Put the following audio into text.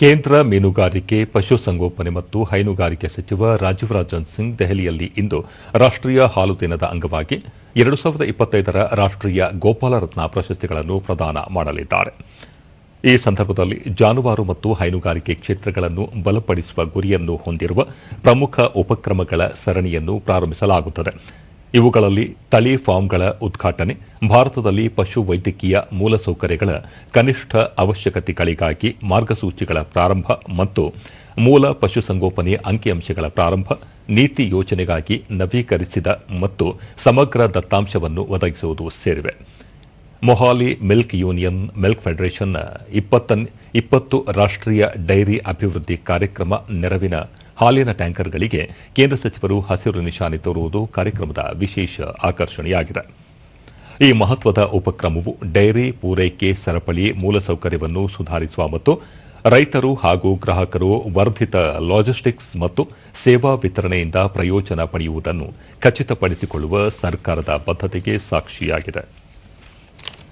ಕೇಂದ್ರ ಮೀನುಗಾರಿಕೆ, ಪಶುಸಂಗೋಪನೆ ಮತ್ತು ಹೈನುಗಾರಿಕೆ ಸಚಿವ ರಾಜೀವ್ ರಂಜನ್ ಸಿಂಗ್ ದೆಹಲಿಯಲ್ಲಿ ಇಂದು ರಾಷ್ಟೀಯ ಹಾಲು ದಿನದ ಅಂಗವಾಗಿ 2025ರ ರಾಷ್ಟೀಯ ಗೋಪಾಲರತ್ನ ಪ್ರಶಸ್ತಿಗಳನ್ನು ಪ್ರದಾನ ಮಾಡಲಿದ್ದಾರೆ. ಈ ಸಂದರ್ಭದಲ್ಲಿ ಜಾನುವಾರು ಮತ್ತು ಹೈನುಗಾರಿಕೆ ಕ್ಷೇತ್ರಗಳನ್ನು ಬಲಪಡಿಸುವ ಗುರಿಯನ್ನು ಹೊಂದಿರುವ ಪ್ರಮುಖ ಉಪಕ್ರಮಗಳ ಸರಣಿಯನ್ನು ಪ್ರಾರಂಭಿಸಲಾಗುತ್ತದೆ. ಇವುಗಳಲ್ಲಿ ತಳಿ ಫಾರ್ಮ್ಗಳ ಉದ್ಘಾಟನೆ, ಭಾರತದಲ್ಲಿ ಪಶು ವೈದ್ಯಕೀಯ ಮೂಲಸೌಕರ್ಯಗಳ ಕನಿಷ್ಠ ಅವಶ್ಯಕತೆಗಳಿಗಾಗಿ ಮಾರ್ಗಸೂಚಿಗಳ ಪ್ರಾರಂಭ ಮತ್ತು ಮೂಲ ಪಶುಸಂಗೋಪನೆ ಅಂಕಿಅಂಶಗಳ ಪ್ರಾರಂಭ, ನೀತಿ ಯೋಜನೆಗಾಗಿ ನವೀಕರಿಸಿದ ಮತ್ತು ಸಮಗ್ರ ದತ್ತಾಂಶವನ್ನು ಒದಗಿಸುವುದು ಸೇರಿವೆ. Mohali milk union milk federation 20 ರಾಷ್ಟೀಯ ಡೈರಿ ಅಭಿವೃದ್ಧಿ ಕಾರ್ಯಕ್ರಮ ನೆರವಿನ ಹಾಲಿನ ಟ್ಯಾಂಕರ್ಗಳಿಗೆ ಕೇಂದ್ರ ಸಚಿವರು ಹಸಿರು ನಿಶಾನೆ ತೋರುವುದು ಕಾರ್ಯಕ್ರಮದ ವಿಶೇಷ ಆಕರ್ಷಣೆಯಾಗಿದೆ. ಈ ಮಹತ್ವದ ಉಪಕ್ರಮವು ಡೈರಿ ಪೂರೈಕೆ ಸರಪಳಿ ಮೂಲಸೌಕರ್ಯವನ್ನು ಸುಧಾರಿಸುವ ಮತ್ತು ರೈತರು ಹಾಗೂ ಗ್ರಾಹಕರು ವರ್ಧಿತ ಲಾಜಿಸ್ಟಿಕ್ಸ್ ಮತ್ತು ಸೇವಾ ವಿತರಣೆಯಿಂದ ಪ್ರಯೋಜನ ಪಡೆಯುವುದನ್ನು ಖಚಿತಪಡಿಸಿಕೊಳ್ಳುವ ಸರ್ಕಾರದ ಬದ್ಧತೆಗೆ ಸಾಕ್ಷಿಯಾಗಿದೆ.